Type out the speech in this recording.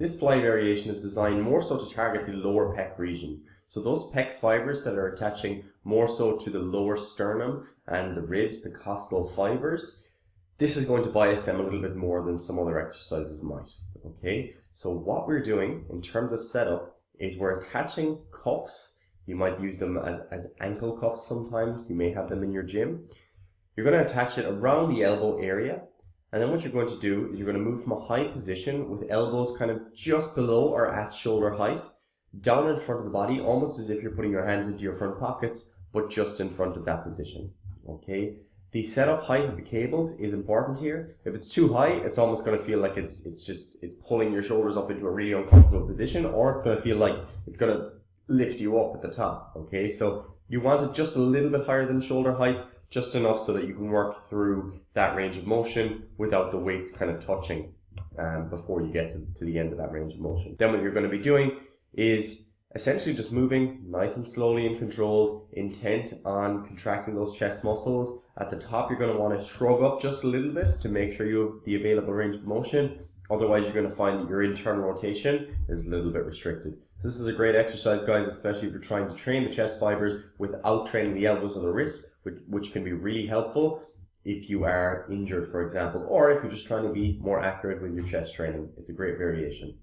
This fly variation is designed more so to target the lower pec region. So those pec fibers that are attaching more so to the lower sternum and the ribs, the costal fibers, this is going to bias them a little bit more than some other exercises might. Okay, so what we're doing in terms of setup is we're attaching cuffs. You might use them as ankle cuffs sometimes. You may have them in your gym. You're going to attach it around the elbow area. And then what you're going to do is you're going to move from a high position with elbows kind of just below or at shoulder height, down in front of the body, almost as if you're putting your hands into your front pockets, but just in front of that position. Okay. The setup height of the cables is important here. If it's too high, it's almost going to feel like it's pulling your shoulders up into a really uncomfortable position, or it's going to feel like it's going to lift you up at the top. Okay. So you want it just a little bit higher than shoulder height, just enough so that you can work through that range of motion without the weights kind of touching before you get to the end of that range of motion. Then what you're going to be doing is essentially just moving nice and slowly and controlled, intent on contracting those chest muscles. At the top, you're going to want to shrug up just a little bit to make sure you have the available range of motion. Otherwise, you're going to find that your internal rotation is a little bit restricted. So this is a great exercise, guys, especially if you're trying to train the chest fibers without training the elbows or the wrists, which can be really helpful if you are injured, for example, or if you're just trying to be more accurate with your chest training. It's a great variation.